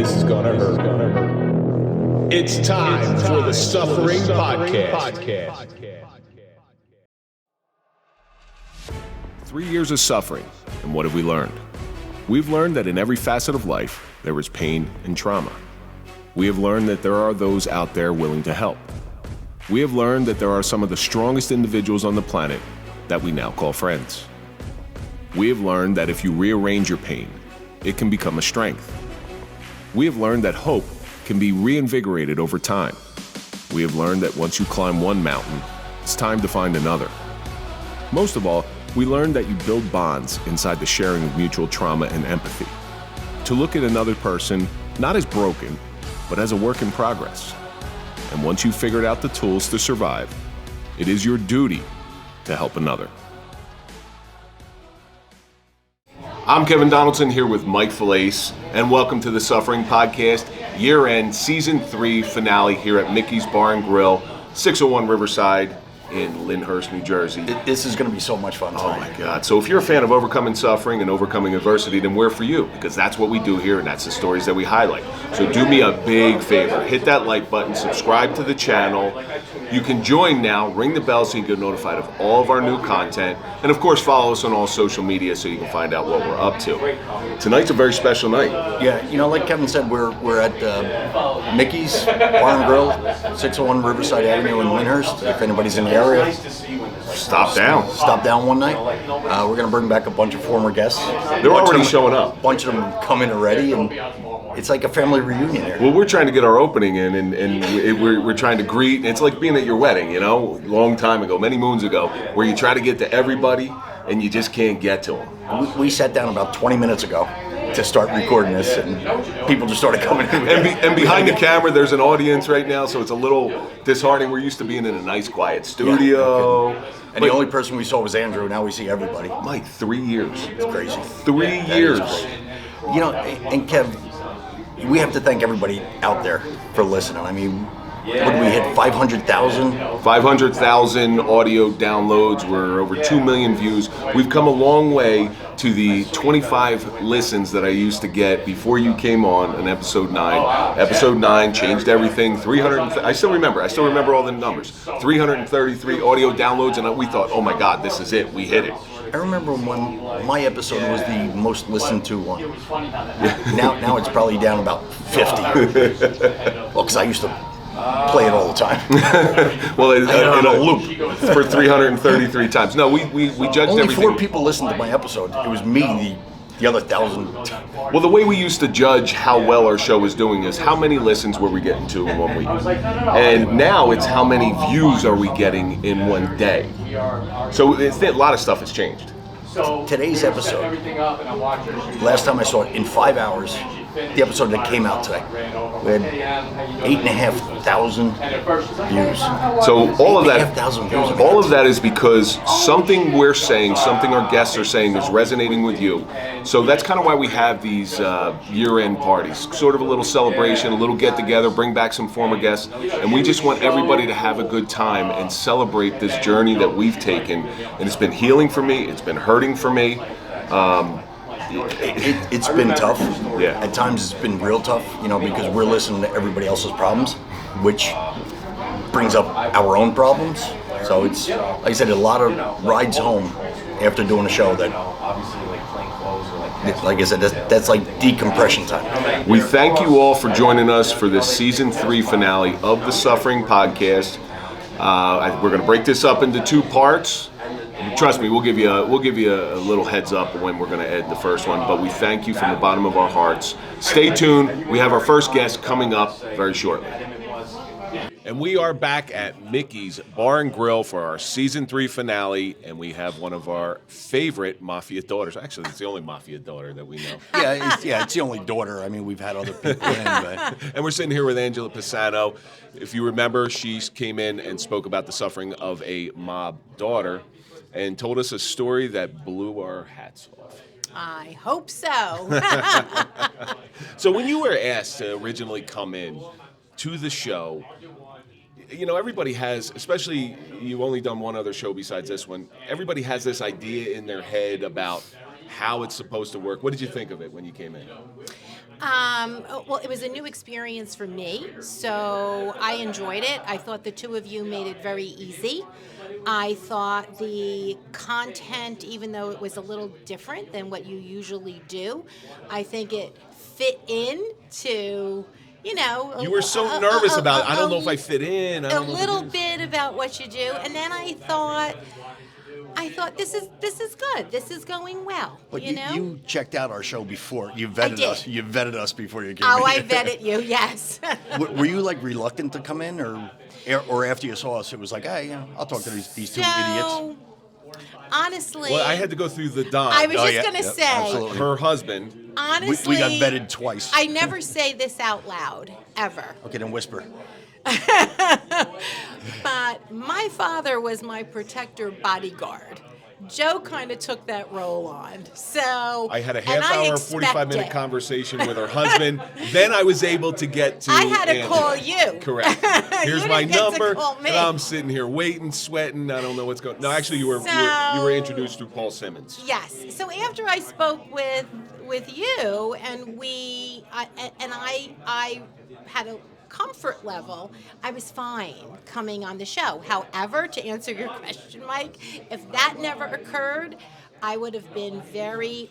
this is gonna hurt. It's time for the Suffering Podcast. 3 years of suffering, and what have we learned? We've learned that in every facet of life, there is pain and trauma. We have learned that there are those out there willing to help. We have learned that there are some of the strongest individuals on the planet that we now call friends. We have learned that if you rearrange your pain, it can become a strength. We have learned that hope can be reinvigorated over time. We have learned that once you climb one mountain, it's time to find another. Most of all, we learned that you build bonds inside the sharing of mutual trauma and empathy. To look at another person, not as broken, but as a work in progress. And once you've figured out the tools to survive, it is your duty to help another. I'm Kevin Donaldson here with Mike Failace, and welcome to the Suffering Podcast, year-end Season 3 finale here at Mickey's Bar and Grill, 601 Riverside in Lyndhurst, New Jersey. This is going to be so much fun tonight. Oh my God. So if you're a fan of overcoming suffering and overcoming adversity, then we're for you, because that's what we do here and that's the stories that we highlight. So do me a big favor, hit that like button, subscribe to the channel. You can join now, ring the bell so you can get notified of all of our new content, and of course follow us on all social media so you can find out what we're up to. Tonight's a very special night. Yeah, you know, like Kevin said, we're at Mickey's Bar and Grill, 601 Riverside Avenue in Lyndhurst. If anybody's in the area, Stop down one night. We're going to bring back a bunch of former guests. They're already showing up. A bunch of them come in already, and it's like a family reunion here. Well, we're trying to get our opening in, and we're trying to greet. It's like being at your wedding, you know, a long time ago, many moons ago, where you try to get to everybody, and you just can't get to them. We sat down about 20 minutes ago to start recording this, and people just started coming in. And behind the camera, there's an audience right now, so it's a little disheartening. We're used to being in a nice, quiet studio. Yeah, and the only person we saw was Andrew. Now we see everybody. Mike, 3 years. It's crazy. 3 years. You know, and Kev, we have to thank everybody out there for listening. I mean, what did we hit? 500,000? 500,000 audio downloads. We're over 2 million views. We've come a long way to the 25 listens that I used to get before you came on in episode 9. Episode 9 changed everything. I still remember all the numbers. 333 audio downloads, and we thought, oh my God, this is it. We hit it. I remember when my episode was the most listened to one. Now it's probably down about 50. Well, because I used to play it all the time. Well, in a loop for 333 times. No, we judged only everything. 4 people listened to my episode. It was me, the other 1,000. Well, the way we used to judge how well our show was doing is how many listens were we getting to in 1 week. And now it's how many views are we getting in 1 day. So a lot of stuff has changed. Today's episode, last time I saw it, in 5 hours, the episode that came out today, we had 8,500 views. So all of that, 8,500 views. all of that is because something we're saying, something our guests are saying is resonating with you. So that's kind of why we have these year-end parties, sort of a little celebration, a little get-together, bring back some former guests, and we just want everybody to have a good time and celebrate this journey that we've taken. And it's been healing for me. It's been hurting for me. It's been tough. Yeah. At times it's been real tough, you know, because we're listening to everybody else's problems, which brings up our own problems. So it's, like I said, a lot of rides home after doing a show that, like I said, that's like decompression time. We thank you all for joining us for this Season 3 finale of the Suffering Podcast. We're going to break this up into 2 parts. Trust me, we'll give you a little heads up when we're going to end the first one, but we thank you from the bottom of our hearts. Stay tuned. We have our first guest coming up very shortly. And we are back at Mickey's Bar and Grill for our Season 3 finale, and we have one of our favorite Mafia daughters. Actually, it's the only Mafia daughter that we know. It's the only daughter. I mean, we've had other people in, but... And we're sitting here with Angela Pisano. If you remember, she came in and spoke about the suffering of a mob daughter and told us a story that blew our hats off. I hope so. So when you were asked to originally come in to the show, you know, everybody has, especially you've only done one other show besides this one, everybody has this idea in their head about how it's supposed to work. What did you think of it when you came in? Well, it was a new experience for me, so I enjoyed it. I thought the two of you made it very easy. I thought the content, even though it was a little different than what you usually do, I think it fit in to, You were so nervous about it. I don't know if I fit in. I a don't know if I little did. bit about what you do, and then I thought this is good. This is going well. But you know. you checked out our show before. You I vetted did. us. You vetted us before you came. Oh, in. I vetted you. Yes. Were you like reluctant to come in, or after you saw us, it was like, hey, I'll talk to these two idiots. Honestly, Well, I had to go through the Don. I was Oh, just yeah, gonna yep, say. absolutely. Her husband. Honestly, We got vetted twice. I never say this out loud ever. Okay, then whisper. But my father was my protector bodyguard. Joe kind of took that role on. So I had a and I half-hour, 45-minute expected- conversation with her husband. Then I was able to get to I had to Angela. call you. Correct. Here's You my didn't get to number, call me. and I'm sitting here waiting, sweating. I don't know what's going. No, actually, you were introduced through Paul Simmons. Yes. So after I spoke with you, and I had a comfort level, I was fine coming on the show. However, to answer your question, Mike, if that never occurred, I would have been very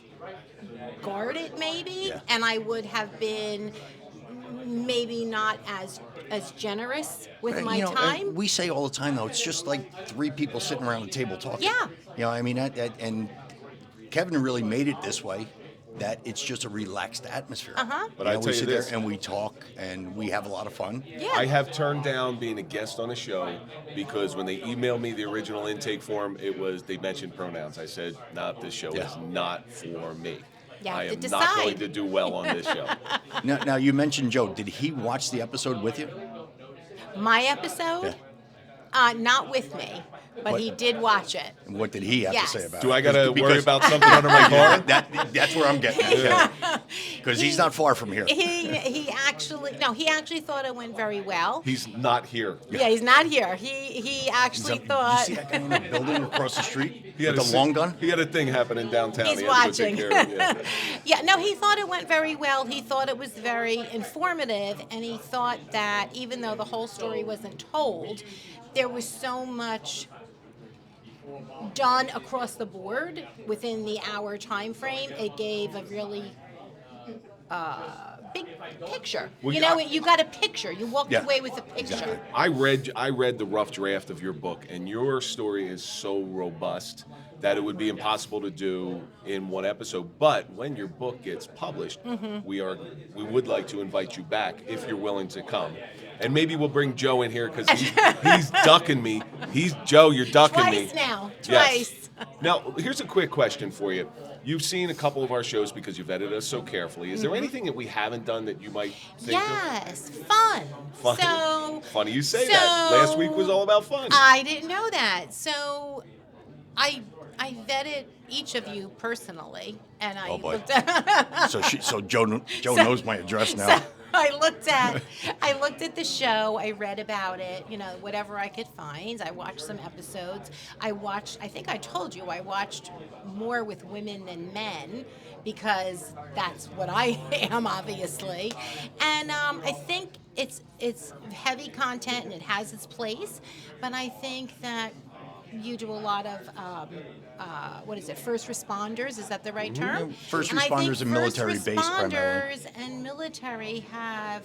guarded, maybe, Yeah. and I would have been maybe not as generous with my time. We say all the time, though, it's just like three people sitting around a table talking. Yeah. I mean, and Kevin really made it this way, that it's just a relaxed atmosphere. But I tell we you sit this. there and we talk and we have a lot of fun. Yeah. I have turned down being a guest on a show because when they emailed me the original intake form, they mentioned pronouns. I said, "Nah, this show is not for me. You have I to am not decide." going to do well on this show." Now, you mentioned Joe. Did he watch the episode with you? My episode, not with me, but What? he did watch it. And what did he have Yes. to say about it? Do I got to worry Because- about something under my car? That's where I'm getting at. Because he's not far from here. He actually thought it went very well. He's not here. Yeah, he's not here. He actually You thought see that guy in the building across the street He had with a the long gun? He had a thing happening downtown. he's He had to go watching. take care of it, yeah. Yeah, no, he thought it went very well. He thought it was very informative, and he thought that even though the whole story wasn't told, there was so much done across the board within the hour time frame. It gave a really big picture. Well, You got a picture. You walked Yeah, away with a picture. exactly. I read the rough draft of your book, and your story is so robust that it would be impossible to do in one episode. But when your book gets published, we would like to invite you back if you're willing to come. And maybe we'll bring Joe in here because he's ducking me. Joe, you're ducking me. Twice now. Yes. Twice. Now, here's a quick question for you. You've seen a couple of our shows because you've edited us so carefully. Is there anything that we haven't done that you might think of? Yes, fun. Fun. So Funny you say that. Last week was all about fun. I didn't know that. So I vetted each of you personally, and I Oh, boy. looked at So Joe knows my address now. So I looked at the show. I read about it. Whatever I could find. I watched some episodes. I think I told you I watched more with women than men because that's what I am, obviously. And I think it's heavy content and it has its place. But I think that you do a lot of first responders, is that the right term? First And I think responders and military first based primarily. responders and military have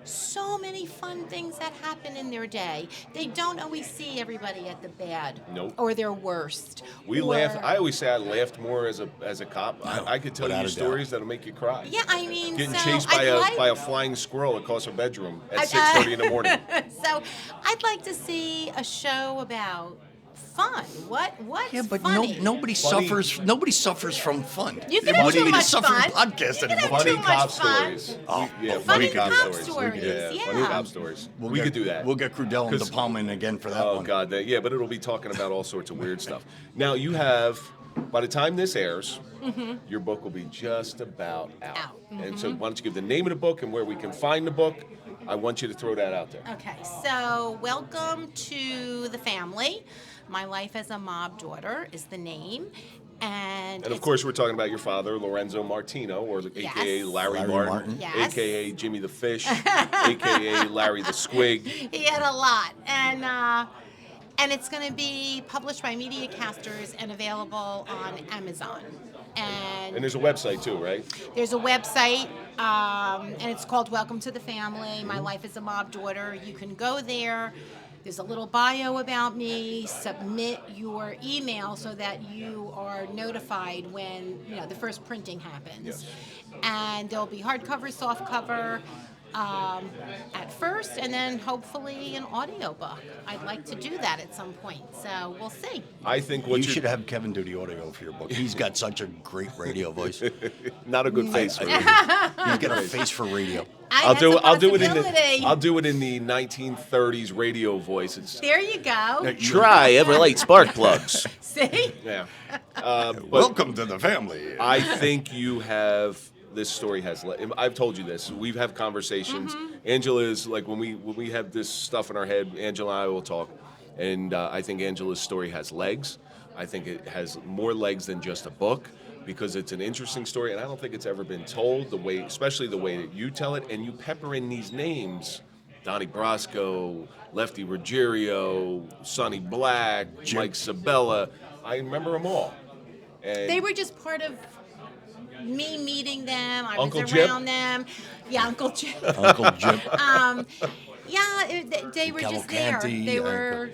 so many fun things that happen in their day. They don't always see everybody at the bad Nope. or their worst. We or- laugh. I always say I laughed more as a cop. I could tell without you a doubt. stories that'll make you cry. Yeah, I mean, Getting so chased by I'd a flying squirrel across a bedroom at I'd- 6:30 in the morning. So I'd like to see a show about fun. What's Yeah, but funny? nobody Funny. suffers. Nobody suffers from fun. You can It have wouldn't too be a much suffering fun. podcast You can anymore. have Funny too cop much fun. stories. Oh, yeah, funny cop stories. stories, Yeah, funny yeah. cop stories. We'll We get- could do that. We'll get Crudell and 'Cause- De Palma in again for that Oh one. God, yeah, but it'll be talking about all sorts of weird stuff. Now you have, by the time this airs, your book will be just about out. And so, why don't you give the name of the book and where we can find the book? I want you to throw that out there. Okay, so welcome to the family. My Life as a Mob Daughter is the name. And of course, we're talking about your father, Lorenzo Martino, or a.k.a. Larry Martin, Yes. a.k.a. Jimmy the Fish, a.k.a. Larry the Squig. He had a lot. And it's going to be published by Media Casters and available on Amazon. And there's a website too, right? There's a website, and it's called Welcome to the Family. My Life as a Mob Daughter. You can go there. There's a little bio about me. Submit your email so that you are notified when the first printing happens. Yes. And there'll be hardcover, softcover. At first, and then hopefully an audiobook. I'd like to do that at some point, so we'll see. I think you should have Kevin do the audio for your book. He's got such a great radio voice. Not a good face for radio. He's got a face for radio. I'll do it in the 1930s radio voice. There you go. Try Everlight spark plugs. See? Yeah. Welcome to the family. I think you have. This story has. I've told you this. We've had conversations. Angela is like when we have this stuff in our head. Angela and I will talk, and I think Angela's story has legs. I think it has more legs than just a book because it's an interesting story, and I don't think it's ever been told especially the way that you tell it, and you pepper in these names: Donnie Brasco, Lefty Ruggiero, Sonny Black, Mike Sabella. I remember them all. And they were just part of me meeting them. I Uncle was Jim? around them. Yeah, Uncle Jim. Uncle Jim. They were just there. They were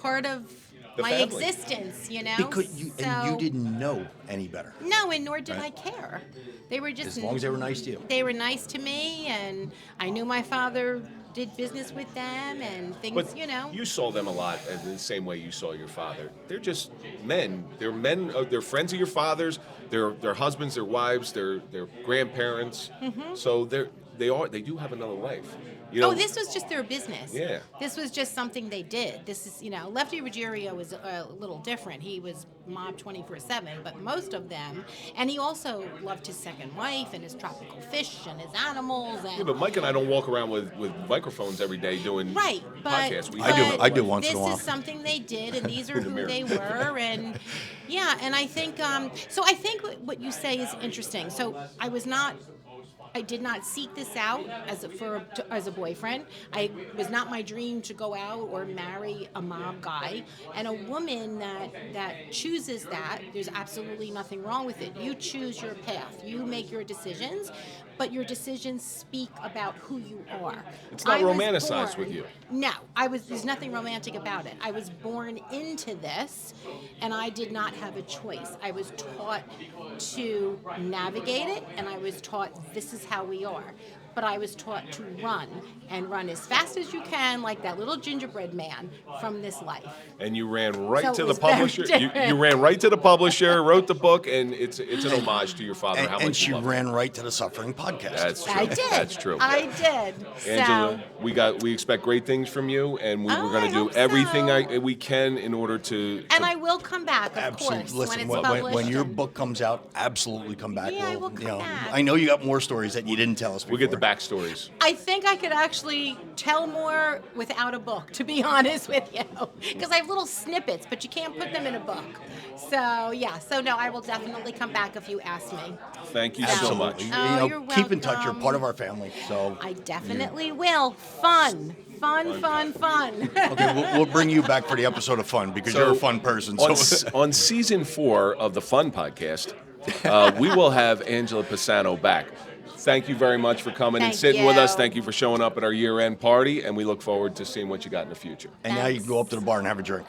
part of The my family. existence, Because you didn't know any better. No, and nor did I care. They were just As long as they were nice to you. They were nice to me, and I knew my father did business with them and things, But you saw them a lot the same way you saw your father. They're just men. They're men. They're friends of your father's. They're husbands. Their wives. Their grandparents. So they do have another life. This was just their business. Yeah. This was just something they did. This is, Lefty Ruggiero was a little different. He was mob 24/7, but most of them, and he also loved his second wife and his tropical fish and his animals. And, Yeah, but Mike and I don't walk around with microphones every day doing podcasts. I do once in a while. This is something they did, and these are who they were, and and I think so. I think what you say is interesting. So I did not seek this out as a boyfriend. It was not my dream to go out or marry a mob guy. And a woman that chooses that, there's absolutely nothing wrong with it. You choose your path. You make your decisions, but your decisions speak about who you are. It's not romanticized with you. No, there's nothing romantic about it. I was born into this, and I did not have a choice. I was taught to navigate it, and I was taught this is how we are. But I was taught to run as fast as you can, like that little gingerbread man from this life. And you ran right So to it the was very publisher. You different. ran right to the publisher, wrote the book, and it's an homage to your father. How much And she you love him. ran right to the Suffering podcast. That's true. I did. That's true. I did. Angela, So, we expect great things from you, and we're going I to do hope everything so. we can in order to. and I will come back, of course, Listen, when it's published. when your and- book comes out, absolutely come back. Yeah, I will come back. I know you got more stories that you didn't tell us before. We'll get the backstories. I think I could actually tell more without a book, to be honest with you, because I have little snippets, but you can't put them in a book. So no, I will definitely come back if you ask me. Thank you so much. Oh, you're keep in touch. You're welcome. part of our family. So I definitely will. Fun. okay, we'll bring you back for the episode of Fun because you're a fun person. So On season 4 of the Fun podcast, we will have Angela Pisano back. Thank you very much for coming and Thank sitting with us. you. Thank you for showing up at our year-end party, and we look forward to seeing what you got in the future. and now you can go up to the bar and have a drink.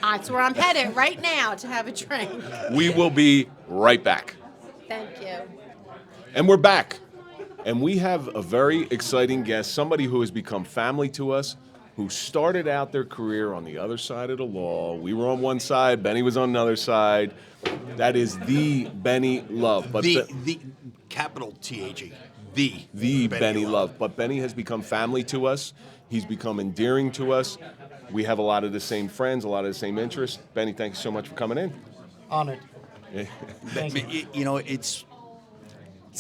That's where I'm headed right now to have a drink. We will be right back. Thank you. And we're back. And we have a very exciting guest, somebody who has become family to us, who started out their career on the other side of the law. We were on one side, Benny was on another side. That is the Benny Love. But The capital THE. the Benny Love. But Benny has become family to us. He's become endearing to us. We have a lot of the same friends, a lot of the same interests. Benny, thank you so much for coming in. Honored. Thank you. You know, it's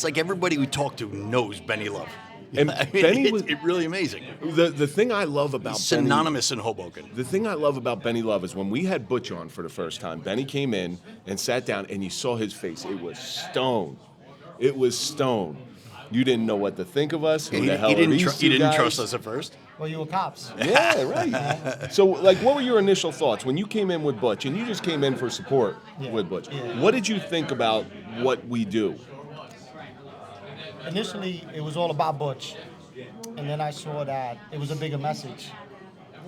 like everybody we talk to knows Benny Love. And I mean, Benny was it's really amazing. the thing I love about Benny. Synonymous in Hoboken. The thing I love about Benny Love is when we had Butch on for the first time, Benny came in and sat down, and you saw his face. It was stone. It was stone. You didn't know what to think of us. Who the hell are these two He didn't guys? trust us at first. Well, you were cops. Yeah, right. So, like, what were your initial thoughts when you came in with Butch, and you just came in for support with Butch? Yeah. What did you think about what we do? Initially, it was all about Butch. And then I saw that it was a bigger message.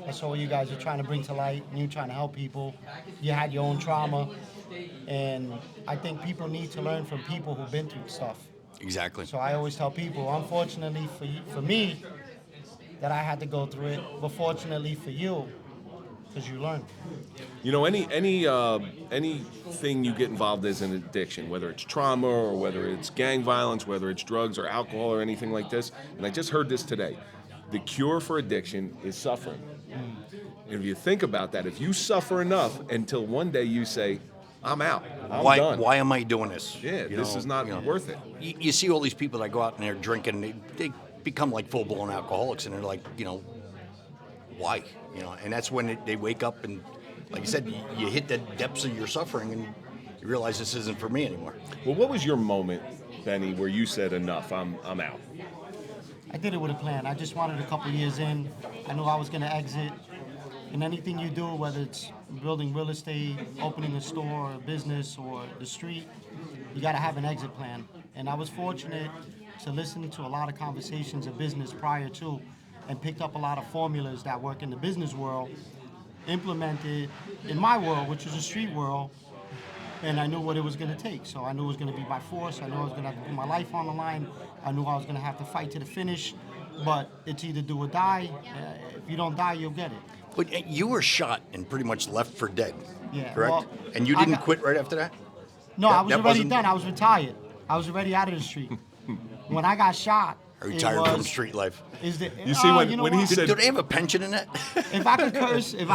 I saw what you guys are trying to bring to light, and you trying to help people. You had your own trauma. And I think people need to learn from people who've been through stuff. Exactly. So I always tell people, unfortunately for me, that I had to go through it, but fortunately for you, because you learn. You know, anything you get involved as an addiction, whether it's trauma or whether it's gang violence, whether it's drugs or alcohol or anything like this, and I just heard this today, the cure for addiction is suffering. If you think about that, if you suffer enough until one day you say, I'm out, I'm done. Why am I doing this? Yeah, this is not worth it. You see all these people that go out and they're drinking, they become like full-blown alcoholics, and they're like, why? And that's when they wake up and, like you said, you hit the depths of your suffering and you realize this isn't for me anymore. Well, what was your moment, Benny, where you said enough, I'm out? I did it with a plan. I just wanted a couple years in. I knew I was going to exit. And anything you do, whether it's building real estate, opening a store, a business, or the street, you got to have an exit plan. And I was fortunate to listen to a lot of conversations of business prior to, and picked up a lot of formulas that work in the business world, implemented in my world, which is a street world, and I knew what it was going to take. So I knew it was going to be by force. I knew I was going to have to put my life on the line. I knew I was going to have to fight to the finish. But it's either do or die. If you don't die, you'll get it. But you were shot and pretty much left for dead, Yeah, correct? well, And you didn't quit right after that? No, I was that already wasn't- done. I was retired. I was already out of the street. When I got shot, Are you it tired from was- street life? Is the, You see, when know he what? said- Do they have a pension in that? If I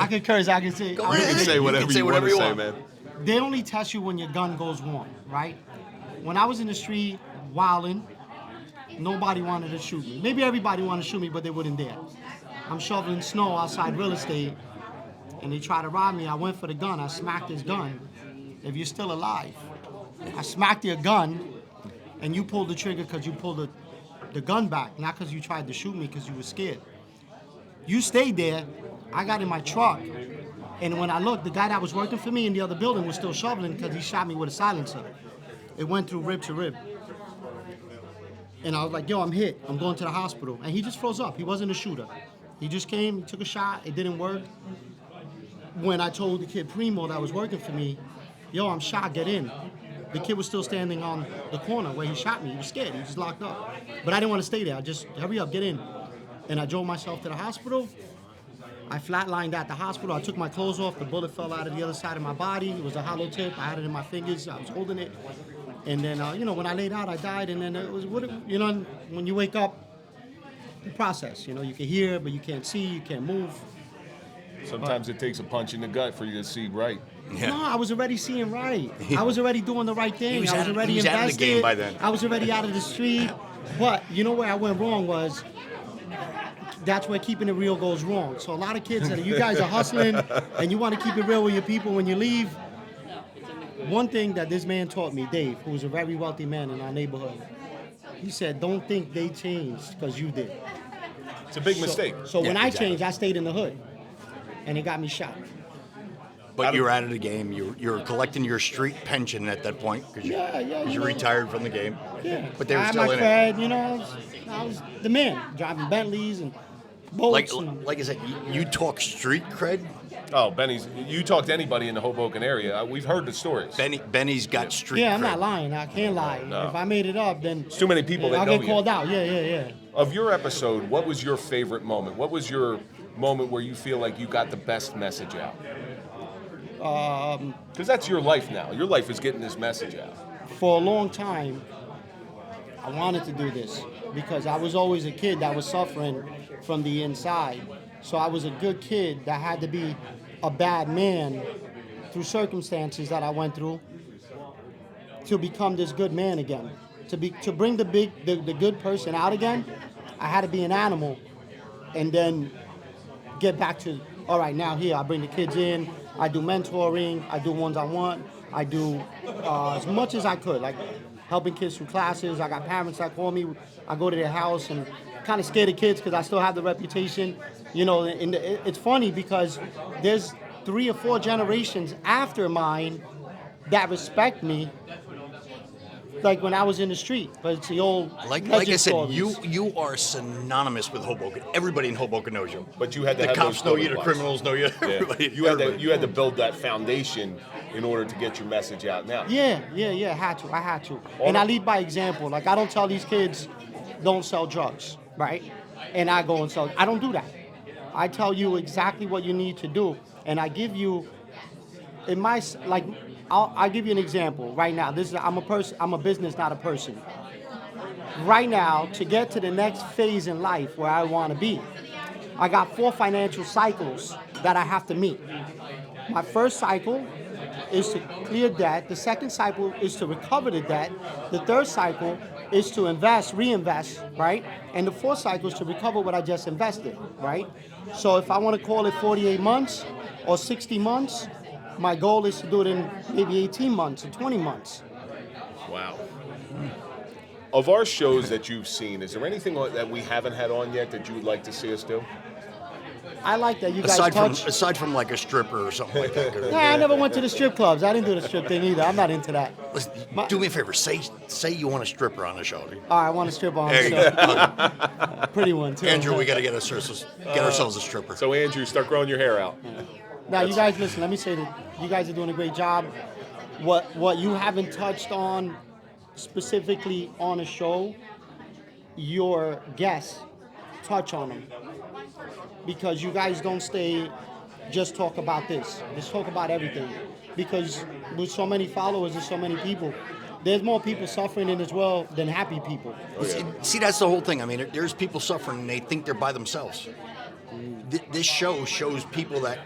could curse, I can say. Go I ahead. You can say whatever you want to say, man. They only test you when your gun goes wrong, right? When I was in the street wilding, nobody wanted to shoot me. Maybe everybody wanted to shoot me, but they wouldn't dare. I'm shoveling snow outside real estate, and they try to rob me. I went for the gun. I smacked his gun. If you're still alive, I smacked your gun, and you pulled the trigger because you pulled the gun back, not because you tried to shoot me because you were scared. You stayed there. I got in my truck, and when I looked, the guy that was working for me in the other building was still shoveling because he shot me with a silencer. It went through rib to rib. And I was like, yo, I'm hit. I'm going to the hospital. And he just froze up. He wasn't a shooter. He just came, took a shot. It didn't work. When I told the kid Primo that was working for me, yo, I'm shot, get in. The kid was still standing on the corner where he shot me. He was scared. He just locked up. But I didn't want to stay there. I just, hurry up, get in. And I drove myself to the hospital. I flatlined at the hospital. I took my clothes off. The bullet fell out of the other side of my body. It was a hollow tip. I had it in my fingers. I was holding it. And then, when I laid out, I died. And then it was, when you wake up, the process. You can hear, but you can't see. You can't move. Sometimes it takes a punch in the gut for you to see right. Yeah. No, I was already seeing right. I was already doing the right thing. was I was out- already he was out of the invested. game by then. I was already out of the street. But you know where I went wrong was, that's where keeping it real goes wrong. So a lot of kids that you guys are hustling and you want to keep it real with your people when you leave. One thing that this man taught me, Dave, who was a very wealthy man in our neighborhood, he said, don't think they changed because you did. It's a big mistake. So when Yeah, I exactly. changed, I stayed in the hood. And it got me shot. But you were out of the game. You were collecting your street pension at that point because Yeah, you know. retired from the game. Yeah. But they were I had still my in it. cred, I was the man, driving Bentleys and boats. Like I said, you talk street cred. Oh, Benny's, you talk to anybody in the Hoboken area, we've heard the stories. Benny's got street yeah, cred. I'm not lying. I can't lie. No. If I made it up, then Too many people that I'll know get you. called out. Yeah. Of your episode, what was your favorite moment? What was your moment where you feel like you got the best message out? Because that's your life now. Your life is getting this message out. For a long time, I wanted to do this because I was always a kid that was suffering from the inside. So I was a good kid that had to be a bad man through circumstances that I went through to become this good man again. To bring the good person out again, I had to be an animal, and then get back to, all right, now here I bring the kids in, I do mentoring, I do one-on-one, I do as much as I could, like helping kids through classes. I got parents that call me, I go to their house and kind of scare the kids because I still have the reputation, and it's funny because there's 3 or 4 generations after mine that respect me, like when I was in the street, but it's the old Like I legend said, stories. you are synonymous with Hoboken. Everybody in Hoboken knows you. But you had to The have cops those know you, building the blocks. criminals know you. Yeah. Everybody, You had to build that foundation in order to get your message out now. Yeah, I had to. And I lead by example. Like, I don't tell these kids, don't sell drugs, right? And I go and sell. I don't do that. I tell you exactly what you need to do. And I give you, I'll give you an example right now. I'm a business, not a person. Right now, to get to the next phase in life where I want to be, I got 4 financial cycles that I have to meet. My first cycle is to clear debt. The second cycle is to recover the debt. The third cycle is to reinvest, right? And the fourth cycle is to recover what I just invested, right? So if I want to call it 48 months or 60 months, my goal is to do it in maybe 18 months or 20 months. Wow. Of our shows that you've seen, is there anything that we haven't had on yet that you would like to see us do? I like that you guys touch. aside from like a stripper or something like that. Nah, I never went to the strip clubs. I didn't do the strip thing either. I'm not into that. Listen, do me a favor. Say you want a stripper on the show. All right, I want to strip on There you the show. Pretty one, too. Andrew, we got to get ourselves a stripper. So Andrew, start growing your hair out. Now, you guys, listen, let me say that you guys are doing a great job. What you haven't touched on specifically on a show, your guests touch on them. Because you guys don't just talk about this. Just talk about everything. Because with so many followers and so many people, there's more people suffering in this world than happy people. See, that's the whole thing. I mean, there's people suffering and they think they're by themselves. This show shows people that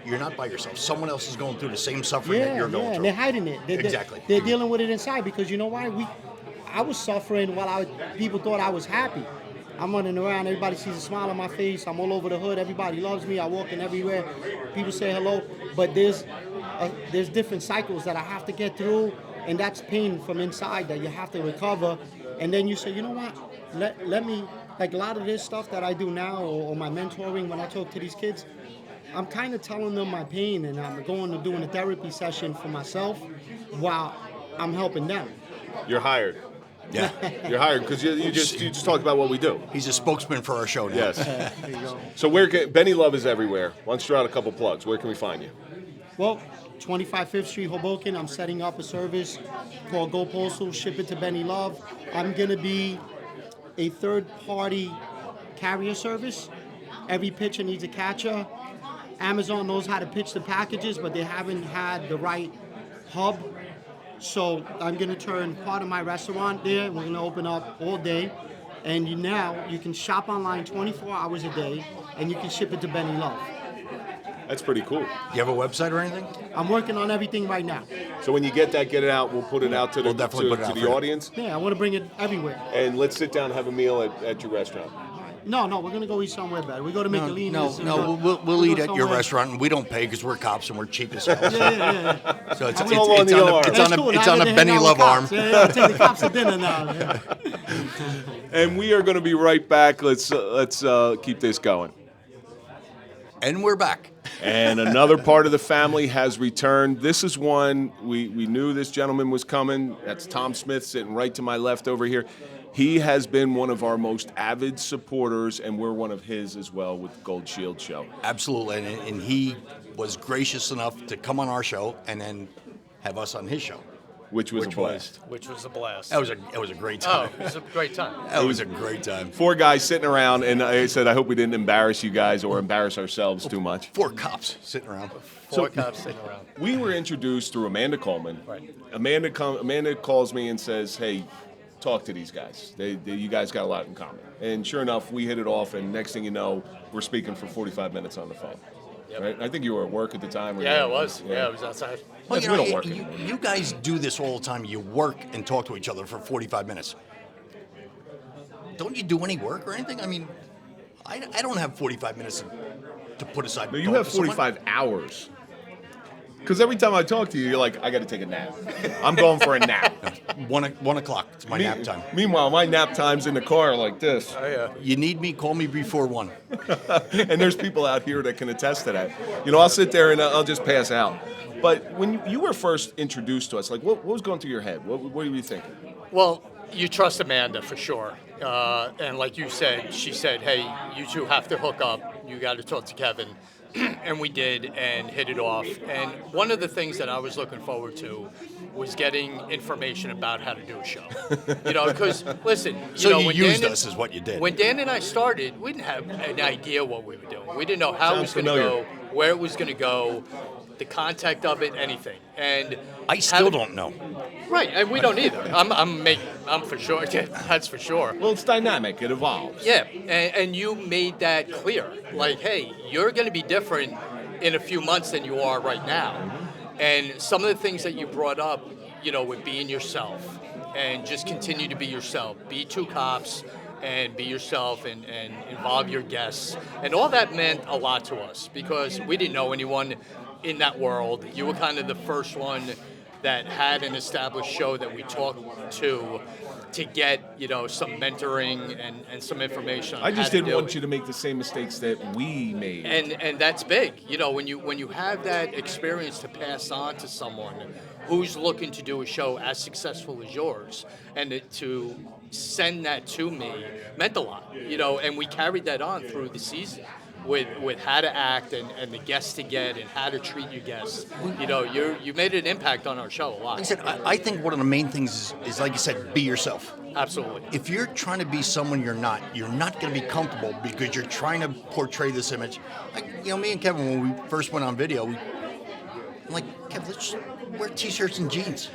you're not by yourself. Someone else is going through the same suffering that you're going through. And they're hiding it. Exactly. They're dealing with it inside because you know why? I was suffering while people thought I was happy. I'm running around, everybody sees a smile on my face, I'm all over the hood, everybody loves me, I walk in everywhere, people say hello, but there's different cycles that I have to get through, and that's pain from inside that you have to recover, and then you say, you know what, let me, like a lot of this stuff that I do now, or my mentoring when I talk to these kids, I'm kind of telling them my pain, and I'm going to doing a therapy session for myself while I'm helping them. You're hired. Yeah. You're hired because you just talked about what we do. He's a spokesman for our show now. Yes. There you go. So Benny Love is everywhere. Why don't you throw out a couple plugs? Where can we find you? Well, 25 Fifth Street, Hoboken. I'm setting up a service called Go Postal, Ship It to Benny Love. I'm going to be a third-party carrier service. Every pitcher needs a catcher. Amazon knows how to pitch the packages, but they haven't had the right hub. So I'm going to turn part of my restaurant there. We're going to open up all day. And now you can shop online 24 hours a day, and you can ship it to Benny Love. That's pretty cool. Do you have a website or anything? I'm working on everything right now. So when you get it out. We'll put it out to We'll definitely put it out the for you. audience. Yeah, I want to bring it everywhere. And let's sit down and have a meal at your restaurant. No, we're going to go eat somewhere better. We go to Michelina's. We'll eat at your restaurant, and we don't pay because we're cops and we're cheap as hell. Yeah. So it's all on the arm. it's on a Benny Love arm. Yeah, I take the cops to dinner now. Yeah. And we are going to be right back. Let's keep this going. And we're back. And another part of the family has returned. This is one we knew this gentleman was coming. That's Tom Smith sitting right to my left over here. He has been one of our most avid supporters, and we're one of his as well with the Gold Shield Show. Absolutely, and he was gracious enough to come on our show and then have us on his show. Which was a blast. Which was a blast. That was a great time. Oh, it was a great time. That was a great time. 4 guys sitting around, and I said, I hope we didn't embarrass you guys or embarrass ourselves too much. 4 cops sitting around. 4 cops sitting around. We were introduced through Amanda Coleman. Right. Amanda calls me and says, hey, talk to these guys. You guys got a lot in common. And sure enough, we hit it off, and next thing you know, we're speaking for 45 minutes on the phone. Yep. Right? I think you were at work at the time. Yeah, it was. Yeah, I was outside. Well, we don't work you guys do this all the time. You work and talk to each other for 45 minutes. don't you do any work or anything? I mean, I don't have 45 minutes to put aside. No, you have 45 hours. Because every time I talk to you, you're like, I got to take a nap. I'm going for a nap. 1 o'clock. It's my nap time. Meanwhile, my nap time's in the car like this. Oh, yeah. You need me? Call me before 1. And there's people out here that can attest to that. You know, I'll sit there and I'll just pass out. But when you were first introduced to us, like, what was going through your head? What were you thinking? Well, you trust Amanda for sure. And like you said, she said, hey, you two have to hook up. You got to talk to Kevin. And we did and hit it off. And one of the things that I was looking forward to was getting information about how to do a show. You know, because, listen, You used us is what you did. When Dan and I started, we didn't have an idea what we were doing. We didn't know how it was going to go, where it was going to go, the contact of it, anything. And I still don't know. Right, and we don't either. I'm for sure. That's for sure. Well, it's dynamic. It evolves. Yeah, and you made that clear. Like, hey, you're going to be different in a few months than you are right now. And some of the things that you brought up, you know, with being yourself and just continue to be yourself. Be two cops and be yourself and involve your guests. And all that meant a lot to us because we didn't know anyone in that world. You were kind of the first one that had an established show that we talked to get, you know, some mentoring and some information on I just how to didn't do want it. you to make the same mistakes that we made. And that's big. You know, when you have that experience to pass on to someone who's looking to do a show as successful as yours, and to send that to me meant a lot. You know, and we carried that on through the season with how to act and the guests to get and how to treat your guests. You know, you made an impact on our show a lot. Like I said, I think one of the main things is like you said, be yourself. Absolutely. If you're trying to be someone you're not going to be comfortable because you're trying to portray this image. Like, you know, me and Kevin, when we first went on video, I'm like, Kevin, let's just wear T-shirts and jeans.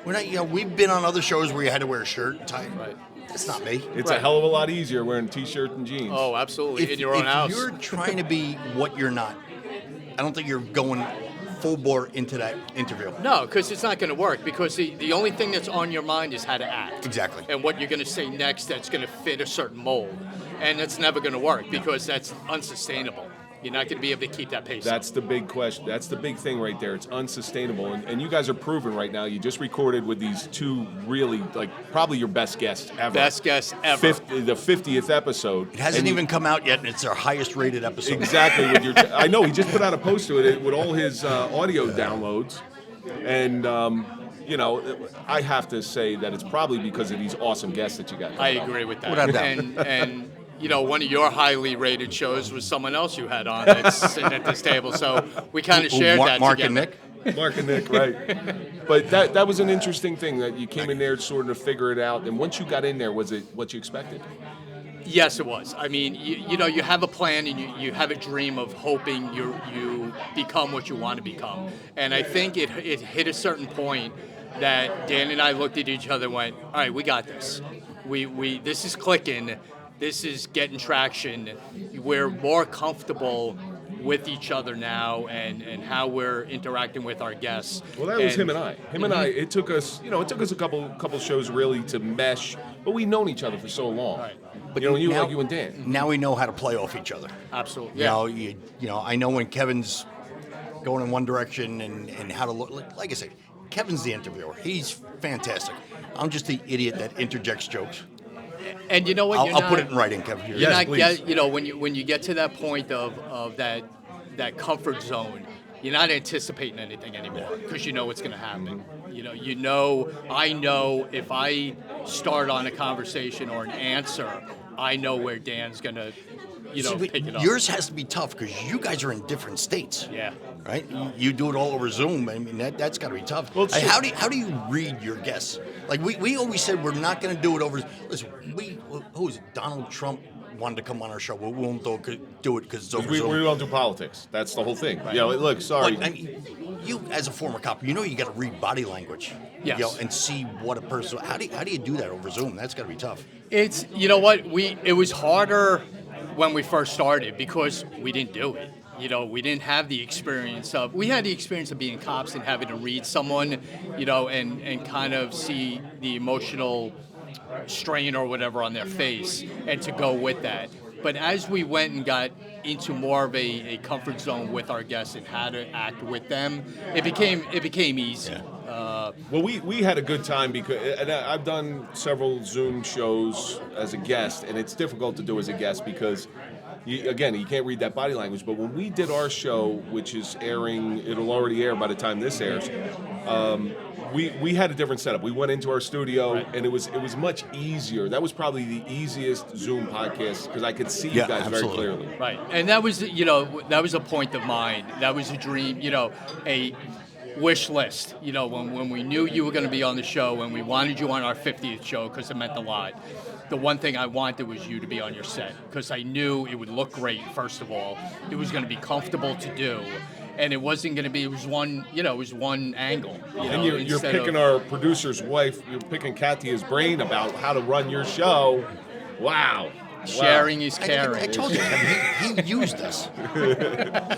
We're not, you know, we've been on other shows where you had to wear a shirt and tie. Right. That's not me. It's a hell of a lot easier wearing a T-shirt and jeans. Oh, absolutely. In your own if house. you're trying to be what you're not, I don't think you're going full bore into that interview. No, because it's not going to work. Because the only thing that's on your mind is how to act. Exactly. And what you're going to say next that's going to fit a certain mold. And it's never going to work because that's unsustainable. You're not going to be able to keep that pace. That's the big question. That's the big thing right there. It's unsustainable. And you guys are proven right now. You just recorded with these two really, like, probably your best guests ever. Best guest ever. The 50th episode. It hasn't even come out yet, and it's our highest rated episode. Exactly. I know. He just put out a post to it with all his audio downloads. And, you know, I have to say that it's probably because of these awesome guests that you got. I agree with that. Without doubt. And you know, one of your highly rated shows was someone else you had on that's sitting at this table. So we kind of shared that Mark together. and Nick? Mark and Nick, right. But that was an interesting thing that you came in there sort of to figure it out. And once you got in there, was it what you expected? Yes, it was. I mean, you know, you have a plan and you have a dream of hoping you become what you want to become. And I think it hit a certain point that Dan and I looked at each other and went, all right, we got this. We this is clicking. This is getting traction. We're more comfortable with each other now and how we're interacting with our guests. Well, that was him and I. Him and I, it took us a couple shows really to mesh, but we've known each other for so long. Right. But you know, like you and Dan. Now we know how to play off each other. Absolutely. You know, I know when Kevin's going in one direction and how to look. Like I said, Kevin's the interviewer. He's fantastic. I'm just the idiot that interjects jokes. And you know what? I'll put it in writing, Kevin. You're not you know, when you get to that point of that comfort zone, you're not anticipating anything anymore because you know what's going to happen. I know if I start on a conversation or an answer, I know where Dan's going to, pick it up. Yours has to be tough because you guys are in different states. Yeah. Right? You do it all over Zoom. I mean, that's got to be tough. Well, how do you read your guests? Like, we always said we're not going to do it over. Listen, who is it? Donald Trump wanted to come on our show. We won't do it because it's over Zoom. We don't do politics. That's the whole thing. Right. You know, look, sorry. Like, I mean, you, as a former cop, you know you got to read body language. Yes. You know, and see what a person. How do you do that over Zoom? That's got to be tough. It's, you know what, it was harder when we first started because we didn't do it. You know, we didn't have the experience of, we had the experience of being cops and having to read someone, and kind of see the emotional strain or whatever on their face, and to go with that. But as we went and got into more of a comfort zone with our guests and how to act with them, it became easy. Well, we had a good time because, and I've done several Zoom shows as a guest, and it's difficult to do as a guest because, you can't read that body language. But when we did our show, which is airing, it'll already air by the time this airs. We had a different setup. We went into our studio, and it was much easier. That was probably the easiest Zoom podcast because I could see you guys very clearly. Right, and that was that was a point of mine. That was a dream. A wish list. When we knew you were going to be on the show and we wanted you on our 50th show because it meant a lot. The one thing I wanted was you to be on your set because I knew it would look great. First of all, it was going to be comfortable to do. And it wasn't going to be. It was one angle. And you're picking our producer's wife. You're picking Katya's brain about how to run your show. Wow. Sharing is caring. I told you, he used us.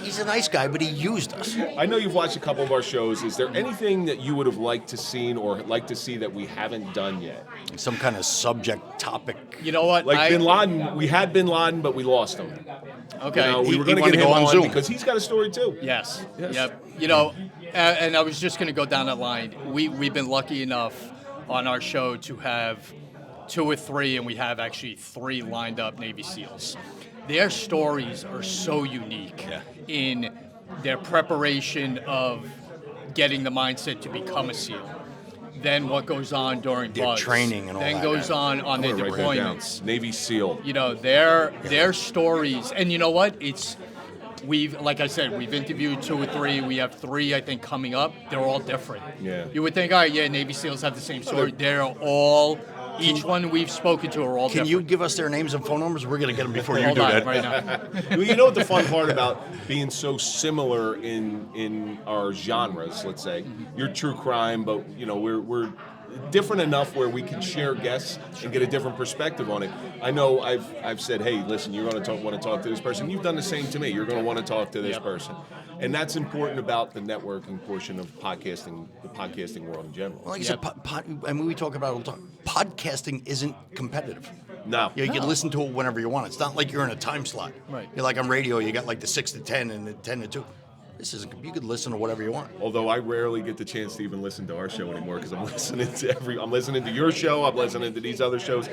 He's a nice guy, but he used us. I know you've watched a couple of our shows. Is there anything that you would have liked to seen or like to see that we haven't done yet? Some kind of subject topic. You know what? Like Bin Laden. We had Bin Laden, but we lost him. Okay. We were going to get him on Zoom because he's got a story too. Yes. Yep. And I was just going to go down that line. We've been lucky enough on our show to have 2 or 3, and we have actually 3 lined up Navy SEALs. Their stories are so unique in their preparation of getting the mindset to become a SEAL. Then what goes on during their buzz. training and all then that. Then goes on their deployments. Navy SEAL. Their stories. And you know what? Like I said, we've interviewed 2 or 3. We have 3, I think, coming up. They're all different. Yeah. You would think, all right, Navy SEALs have the same story. They're all, each one we've spoken to are all different. Can you give us their names and phone numbers? We're going to get them before you Hold do on, that. right now. Well, you know what the fun part about being so similar in our genres, let's say? You're true crime, but, we're different enough where we can share guests and get a different perspective on it. I know I've said, hey, listen, you're going to want to talk to this person. You've done the same to me. You're going to want to talk to this person. And that's important about the networking portion of podcasting, the podcasting world in general. Well, like I said, we talk about it all the time. Podcasting isn't competitive. No. You can listen to it whenever you want. It's not like you're in a time slot. Right. You're like on radio, you got like the 6 to 10 and the 10 to 2. This isn't. You could listen to whatever you want. Although I rarely get the chance to even listen to our show anymore because I'm listening to your show. I'm listening to these other shows.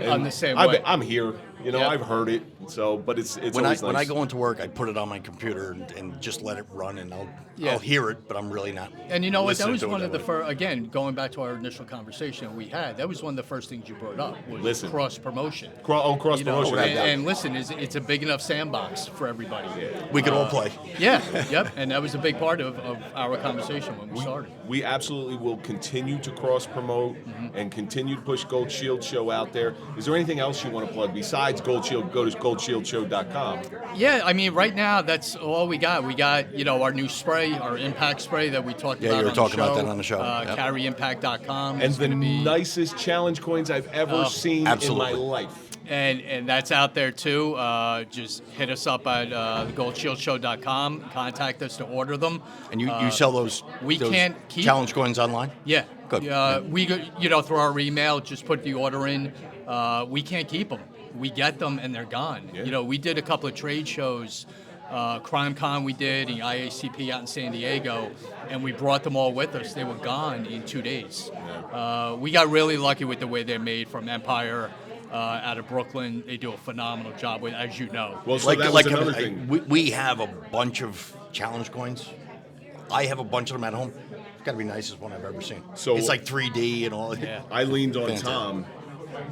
I'm the same way. I'm here. I've heard it. So, but it's always nice. When I go into work, I put it on my computer and just let it run, and I'll hear it, but I'm really not. And you know what? That was one of the way. first. Again, going back to our initial conversation we had, that was one of the first things you brought up was cross promotion. Cross promotion. And listen, it's a big enough sandbox for everybody. We could all play. Yeah. Yep. And that was a big part of our conversation when we started. We absolutely will continue to cross promote and continue to push Gold Shield Show out there. Is there anything else you want to plug besides Gold Shield? Go to goldshieldshow.com. Yeah, I mean, right now that's all we got. We got our new spray, our impact spray that we talked about. Yeah, you were on talking the show. about that on the show. Carryimpact.com. And the nicest challenge coins I've ever seen in my life. And that's out there too. Just hit us up at goldshieldshow.com. Contact us to order them. And you sell those. We those can't keep challenge coins online. Yeah. Good. We through our email, just put the order in. We can't keep them. We get them and they're gone. Yeah. We did a couple of trade shows. CrimeCon we did, and IACP out in San Diego, and we brought them all with us. They were gone in 2 days. We got really lucky with the way they're made from Empire. Out of Brooklyn, they do a phenomenal job with, as you know. Well, so that was another thing. We have a bunch of challenge coins. I have a bunch of them at home. It's got to be the nicest one I've ever seen. So it's like 3D and all. Yeah. I leaned on Fantastic. Tom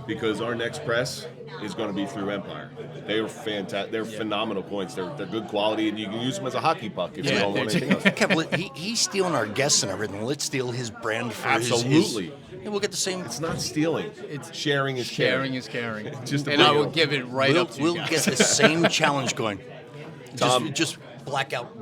because our next press is going to be through Empire. They are fantastic. They're phenomenal coins. They're good quality, and you can use them as a hockey puck if you don't want anything else. Kevin, he's stealing our guests and everything. Let's steal his brand for Absolutely. We'll get the same. It's not stealing. It's sharing is Sharing is caring. Just and I will give it right up to you We'll guys. get the same challenge coin. Just black out.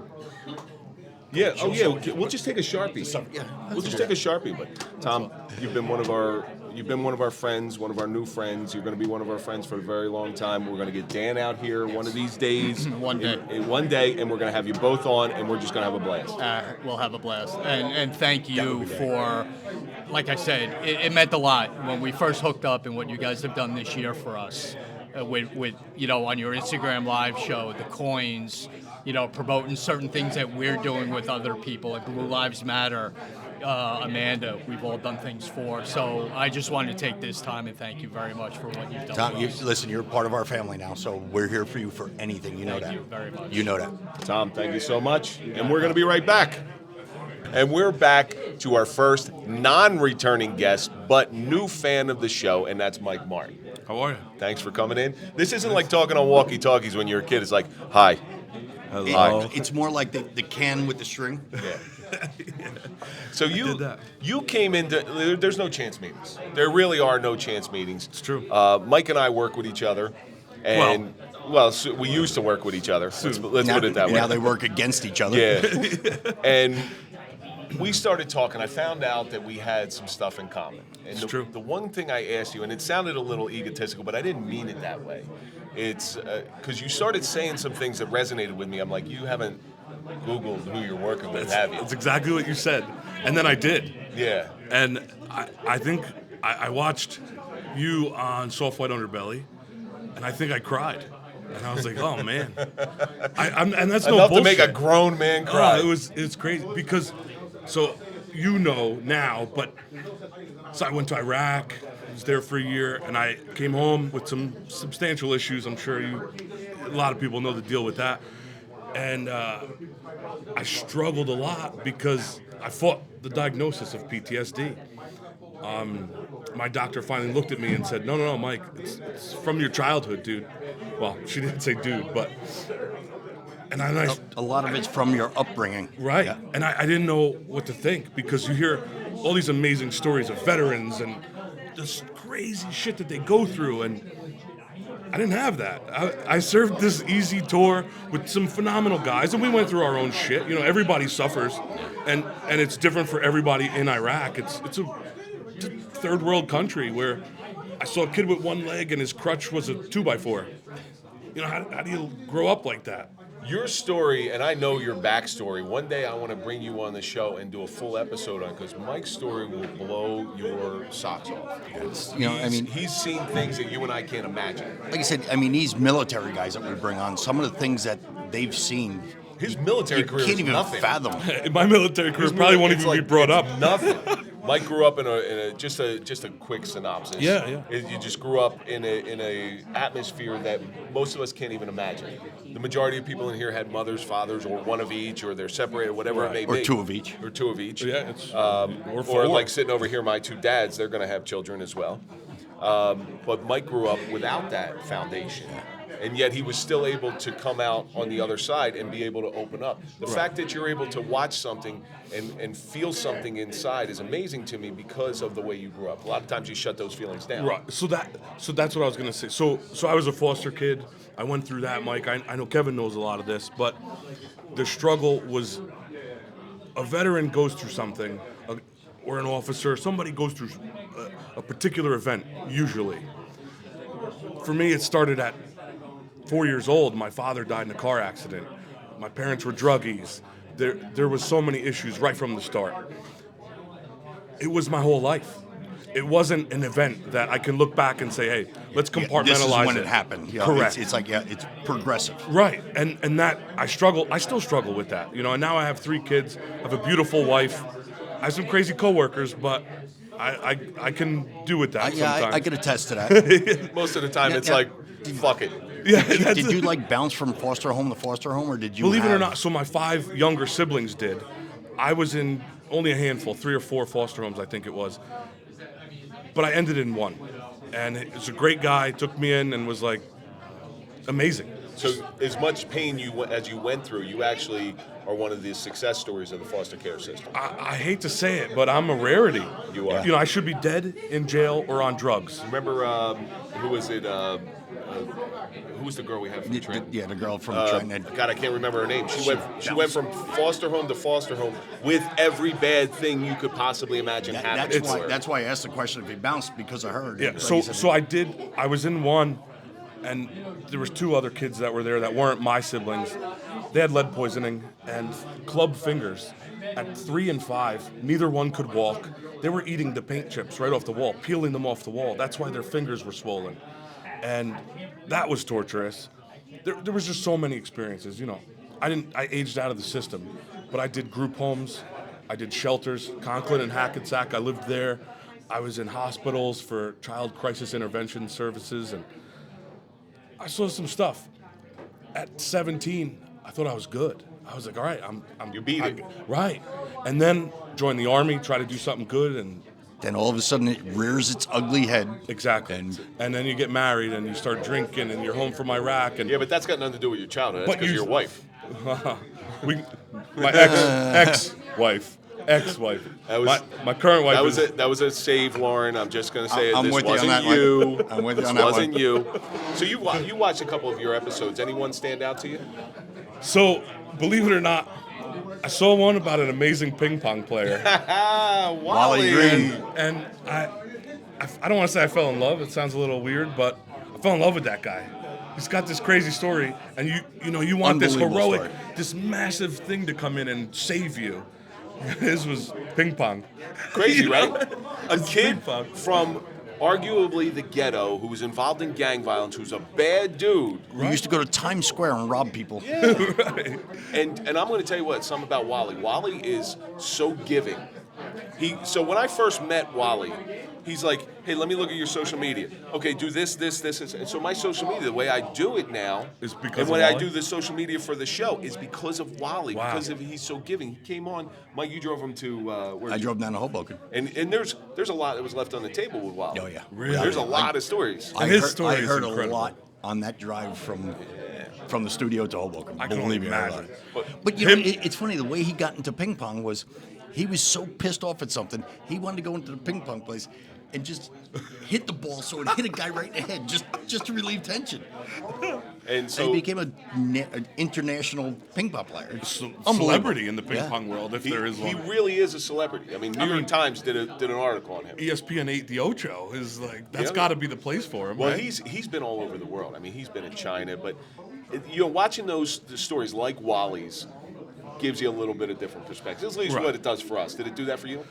Yeah. Oh, yeah. We'll just take a Sharpie. Yeah, We'll just take a Sharpie. But Tom, you've been one of our friends, one of our new friends. You're going to be one of our friends for a very long time. We're going to get Dan out here one of these days. One day. One day, and we're going to have you both on, and we're just going to have a blast. We'll have a blast. And thank you for like I said, it meant a lot when we first hooked up and what you guys have done this year for us with on your Instagram live show, the coins, promoting certain things that we're doing with other people at Blue Lives Matter. Amanda, we've all done things for. So I just wanted to take this time and thank you very much for what you've done. Tom, for us. listen, you're part of our family now, so we're here for you for anything. You know Thank that. you very much. You know that. Tom, thank you so much. And we're going to be right back. And we're back to our first non-returning guest, but new fan of the show, and that's Mike Martyn. How are you? Thanks for coming in. This isn't like talking on walkie-talkies when you're a kid. It's like, hi. Hello. It's more like the can with the string. Yeah. So you came into, there's no chance meetings. There really are no chance meetings. It's true. Mike and I work with each other, and so we used to work with each other. Let's put it that way. Now they work against each other. Yeah. And we started talking. I found out that we had some stuff in common. And True. The one thing I asked you, and it sounded a little egotistical, but I didn't mean it that way. It's because you started saying some things that resonated with me. I'm like, you haven't Googled who you're working with, have you? That's exactly what you said. And then I did. Yeah. And I think I watched you on Soft White Underbelly, and I think I cried. And I was like, oh, man. And that's no Enough bullshit. to make a grown man cry. It's crazy because, so now, but so I went to Iraq, I was there for a year, and I came home with some substantial issues. I'm sure a lot of people know the deal with that. And I struggled a lot because I fought the diagnosis of PTSD. My doctor finally looked at me and said, no, Mike, it's from your childhood, dude. Well, she didn't say dude, but... And A lot of it's from your upbringing. Right. Yeah. And I didn't know what to think because you hear all these amazing stories of veterans and this crazy shit that they go through, and I didn't have that. I served this easy tour with some phenomenal guys, and we went through our own shit. Everybody suffers, and it's different for everybody in Iraq. It's a third world country where I saw a kid with one leg and his crutch was a 2x4. How do you grow up like that? Your story, and I know your backstory, one day I want to bring you on the show and do a full episode on it because Mike's story will blow your socks off. He's seen things that you and I can't imagine. Like I said, these military guys that we bring on, some of the things that they've seen, his military career can't is even nothing. fathom. My military career probably won't even be brought up. Nothing. Mike grew up in a just a quick synopsis. Yeah. You just grew up in a atmosphere that most of us can't even imagine. The majority of people in here had mothers, fathers, or one of each, or they're separated, whatever it may be. Or two of each. Or two of each. Yeah, or like sitting over here, my two dads, they're going to have children as well. But Mike grew up without that foundation. And yet he was still able to come out on the other side and be able to open up. The fact that you're able to watch something and feel something inside is amazing to me because of the way you grew up. A lot of times you shut those feelings down. Right. So that's what I was going to say. So I was a foster kid. I went through that, Mike. I know Kevin knows a lot of this, but the struggle was a veteran goes through something, or an officer, somebody goes through a particular event, usually. For me, it started at 4 years old. My father died in a car accident. My parents were druggies. There was so many issues right from the start. It was my whole life. It wasn't an event that I can look back and say, hey, let's compartmentalize this is when it happened. Correct. It's progressive. Right. And that I still struggle with that. And now I have 3 kids, I have a beautiful wife. I have some crazy coworkers, but I can do with that sometimes. I can attest to that. Most of the time it's like, fuck it. Yeah, did you bounce from foster home to foster home, or did you? Believe it or not, so my 5 younger siblings did. I was in only a handful, 3 or 4 foster homes, I think it was. But I ended in one, and it was a great guy. Took me in and was like amazing. So as much pain as you went through, you actually are one of the success stories of the foster care system. I hate to say it, but I'm a rarity. You are. I should be dead, in jail, or on drugs. Remember, who was it? Who was the girl we had from Trent? Yeah, the girl from Trent. God, I can't remember her name. She went from foster home to foster home with every bad thing you could possibly imagine happening to her. That's why I asked the question if he bounced, because of her. Yeah. So I did. I was in one, And there was 2 other kids that were there that weren't my siblings. They had lead poisoning and club fingers. At 3 and 5, neither one could walk. They were eating the paint chips right off the wall, peeling them off the wall. That's why their fingers were swollen. And that was torturous. There was just so many experiences, I aged out of the system, but I did group homes, I did shelters, Conklin and Hackensack, I lived there. I was in hospitals for child crisis intervention services, and I saw some stuff. At 17, I thought I was good. I was like, all right, You beat it. Right. And then joined the Army, try to do something good, and Then all of a sudden it rears its ugly head. exactly. And then you get married and you start drinking and you're home from Iraq. And Yeah, but that's got nothing to do with your childhood. That's But because you- of your wife. My ex-wife. That was My current wife That was a save, Lauren. I'm just going to say I'm this with you on wasn't that you. one. I'm with you This on that one. wasn't you. So you watched a couple of your episodes. Anyone stand out to you? So, believe it or not, I saw one about an amazing ping pong player. Wally Green. And I don't want to say I fell in love. It sounds a little weird, but I fell in love with that guy. He's got this crazy story, and you want this Unbelievable heroic, story. this massive thing to come in and save you. His was ping pong. Crazy, You know? right? A kid ping pong. from arguably the ghetto who was involved in gang violence, who's a bad dude. We used to go to Times Square and rob people. Right. And I'm going to tell you something about Wally. Wally is so giving. So when I first met Wally, he's like, hey, let me look at your social media. Okay, do this. And so my social media, the way I do it now, Is because and of when I Wally? do the social media for the show, is because of Wally. Wow. Because he's so giving. He came on. Mike, you drove him to where? I drove down to Hoboken. And there's a lot that was left on the table with Wally. Oh, yeah. Really? There's a lot of stories. I his heard, story I is heard a incredible. lot on that drive from the studio to Hoboken. I can only Believe me, I heard a imagine. lot. But you know, it's funny, the way he got into ping pong was he was so pissed off at something, he wanted to go into the ping pong place and just hit the ball so it hit a guy right in the head, just to relieve tension. And so And he became an international ping pong player. Unbelievable. Celebrity in the ping Yeah. pong world, if he, there is he one. really is a celebrity. I mean, New York Times did an article on him. ESPN 8 The Ocho is like, that's Yeah. got to be the place for him, Well, right? he's been all over the world. I mean, he's been in China, but watching the stories like Wally's gives you a little bit of different perspective. At least Right. what it does for us. Did it do that for you?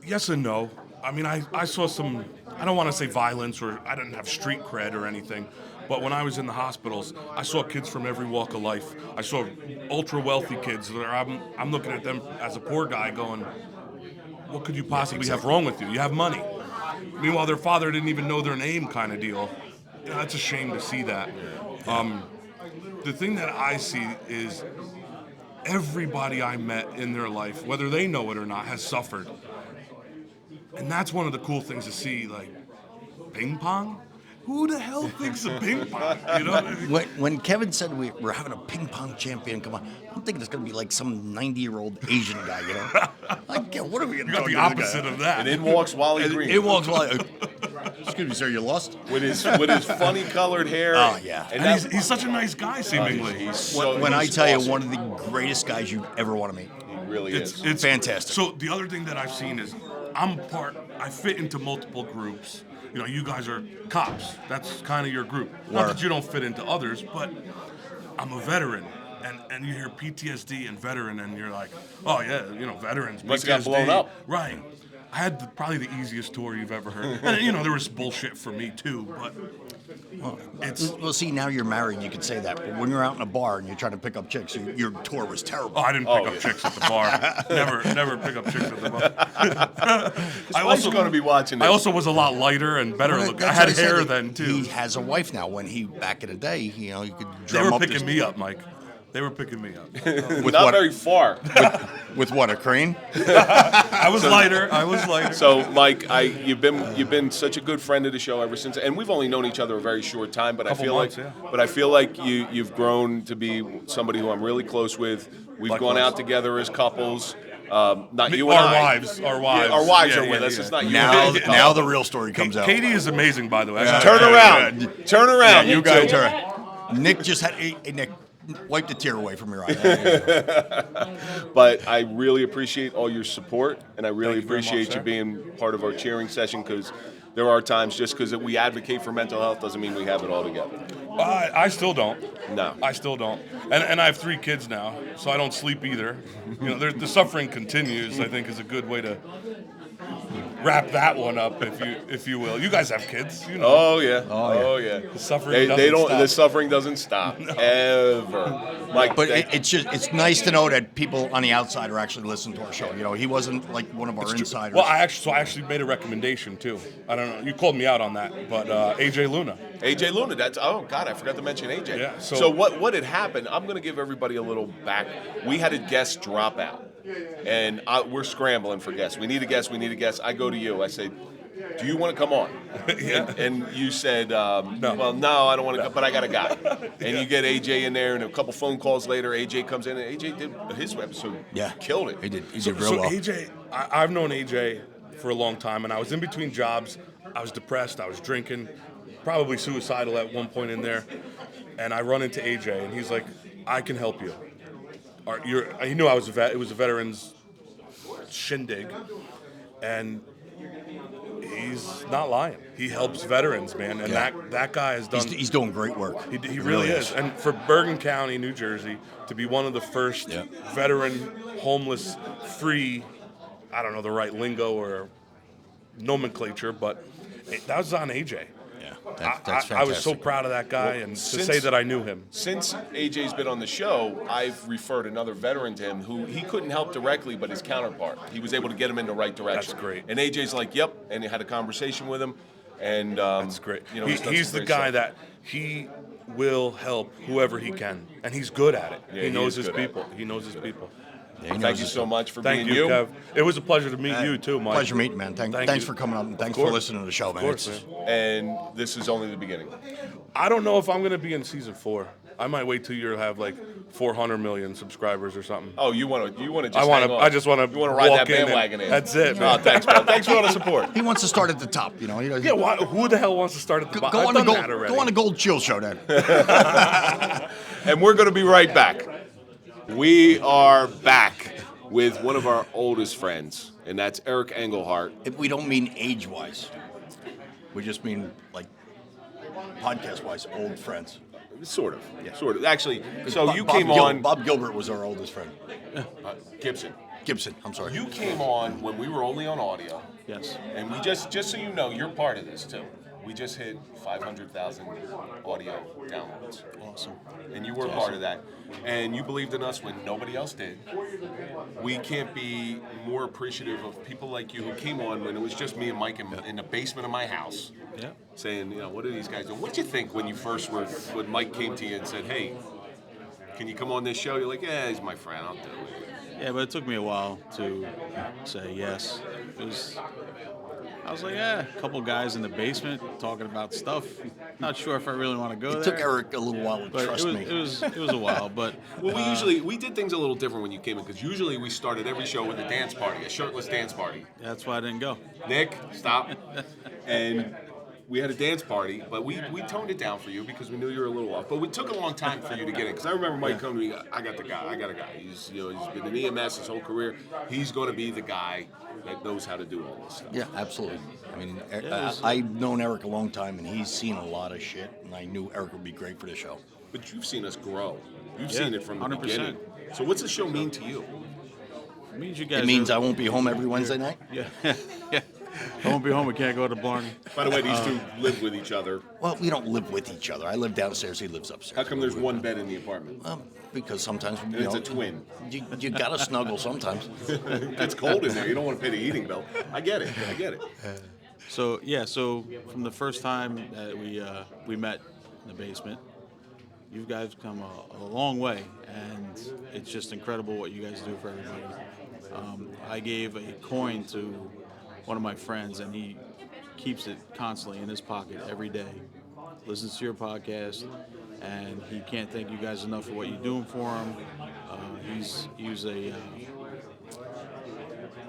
Yes and no. I mean, I saw some, I don't want to say violence, or I didn't have street cred or anything, but when I was in the hospitals, I saw kids from every walk of life. I saw ultra wealthy kids that I'm looking at them as a poor guy going, what could you possibly have wrong with you? You have money. Meanwhile, their father didn't even know their name, kind of deal. You know, that's a shame to see that. The thing that I see is everybody I met in their life, whether they know it or not, has suffered. And that's one of the cool things to see, like, ping pong? Who the hell thinks of ping pong? You know? When Kevin said we're having a ping pong champion, come on, I'm thinking it's going to be like some 90-year-old Asian guy, you know? Like, yeah, what are we going You to got do? the opposite of that. And in walks Wally Green. It walks like, excuse me, sir, you lost? with his funny colored hair. Oh, yeah. And And that- he's such a nice guy, seemingly. he's so, When I he's tell you, awesome. one of the greatest guys you'd ever want to meet. He really is. It's fantastic. So the other thing that I've seen is I fit into multiple groups. You know, you guys are cops. That's kind of your group. Not that you don't fit into others, but I'm a veteran. And you hear PTSD and veteran, and you're like, oh, yeah, you know, veterans, Must have PTSD. got blown up. Right. I had probably the easiest tour you've ever heard. And, you know, there was bullshit for me, too, but it's... Well, see, now you're married, you could say that. But when you're out in a bar and you're trying to pick up chicks, your tour was terrible. Oh, I didn't pick up chicks at the bar. Never pick up chicks at the bar. I also going to be watching this. I also was a lot lighter and better Well, looking. I that's had what said. hair then too. He has a wife now. When he back in the day, you know, you could They drum were up picking this- me up, Mike. They were picking me up. with Not what? very far. With what, a crane? I was lighter. So, Mike, you've been such a good friend of the show ever since, and we've only known each other a very short time. But Couple I feel months, like, yeah. but I feel like you've grown to be somebody who I'm really close with. We've Likewise. gone out together as couples. Not you our and I. wives. Our wives. Yeah, our wives Yeah, are with yeah, us. yeah. It's not you. Now, and I. now the real story comes out. Katie is amazing, by the way. Turn around. Turn around. You you guys two. are. Nick just had hey, Nick, wipe the tear away from your eye. But I really appreciate all your support, and I really Thank you very appreciate much, you sir. being part of our cheering session because there are times just because we advocate for mental health doesn't mean we have it all together. I still don't. No. I still don't. And I have 3 kids now, so I don't sleep either. You know, the suffering continues, I think, is a good way to wrap that one up, if you will. You guys have kids, you know. Oh yeah. The suffering They doesn't don't. stop. The suffering doesn't stop ever. Mike, But it's nice to know that people on the outside are actually listening to our show. You know, he wasn't like one of our insiders. Well, I actually made a recommendation too. I don't know. You called me out on that, but AJ Luna. AJ Luna. That's I forgot to mention AJ. Yeah, So what had happened? I'm going to give everybody a little back. We had a guest drop out, and we're scrambling for guests. We need a guest. I go to you. I say, do you want to come on? Yeah. And you said, no. Well, no, I don't want to come, but I got a guy. And you get AJ in there, and a couple phone calls later, AJ comes in, and AJ did his episode. Yeah. Killed it. He did real So well. AJ, I've known AJ for a long time, and I was in between jobs. I was depressed. I was drinking, probably suicidal at one point in there. And I run into AJ, and he's like, I can help you. He knew I was a vet. It was a veterans shindig. And he's not lying. He helps veterans, man. And that guy has done... He's doing great work. He really is. And for Bergen County, New Jersey, to be one of the first veteran, homeless, free, I don't know the right lingo or nomenclature, but that was on AJ. Yeah, that's fantastic. I was so proud of that guy, and to say that I knew him. Since AJ's been on the show, I've referred another veteran to him who he couldn't help directly, but his counterpart. He was able to get him in the right direction. That's great. And AJ's like, yep, and he had a conversation with him. And That's great. You know, he's the guy that he will help whoever he can, and he's good at it. Yeah, he knows is his good at people. He knows his people. Yeah, Thank you so much for Thank being you, Kev. It was a pleasure to meet you too, Mike. Pleasure meeting, man. Thanks you. for coming up, and thanks Of course. for listening to the show, man. Of course, man. And this is only the beginning. I don't know if I'm going to be in season 4. I might wait till you have like 400 million subscribers or something. Oh, you want to just hang on. I just want to. You want to ride that bandwagon in. That's it, man. Oh, thanks, bro. Thanks for all the support. He wants to start at the top, you know. Yeah, who the hell wants to start at the bottom? Go I've on done that already. Go on the Gold Chill show, then. And we're going to be right back. We are back with one of our oldest friends, and that's Eric Englehardt. If we don't mean age-wise, we just mean like podcast-wise, old friends. Sort of. Actually, so you Bob came on. Bob Gilbert was our oldest friend. Gibson. I'm sorry. You came on when we were only on audio. Yes. And we just so you know, you're part of this too. We just hit 500,000 audio downloads. Awesome. And you were part of that. And you believed in us when nobody else did. We can't be more appreciative of people like you who came on when it was just me and Mike in the basement of my house. Yeah. Saying, you know, what are these guys doing? What did you think when when Mike came to you and said, hey, can you come on this show? You're like, yeah, he's my friend, I'll do it. Yeah, but it took me a while to say yes. I was like, yeah, a couple guys in the basement talking about stuff. Not sure if I really want to go there. It took Eric a little while to trust me. It was a while, but Well, we did things a little different when you came in, because usually we started every show with a dance party, a shirtless dance party. that's why I didn't go. Nick, stop. And we had a dance party, but we toned it down for you because we knew you were a little off. But it took a long time for you to get in, because I remember Mike coming to me, I got a guy. He's been in EMS his whole career. He's going to be the guy that knows how to do all this stuff. Yeah, absolutely. I mean, I've known Eric a long time, and he's seen a lot of shit, and I knew Eric would be great for the show. But you've seen us grow. You've Yeah, seen it from the 100%. beginning. So what's the show mean to you? It means you guys. It means I won't be home every Wednesday night? Yeah. Yeah. I won't be home. We can't go to Blarney. By the way, these two live with each other. Well, we don't live with each other. I live downstairs, he lives upstairs. How come there's one bed in the apartment? Because sometimes, And it's a twin. You gotta snuggle sometimes. It's cold in there. You don't want to pay the heating bill. I get it. So from the first time that we met in the basement, you guys come a long way, and it's just incredible what you guys do for everybody. I gave a coin to one of my friends, and he keeps it constantly in his pocket every day. Listens to your podcast, and he can't thank you guys enough for what you're doing for him. He was a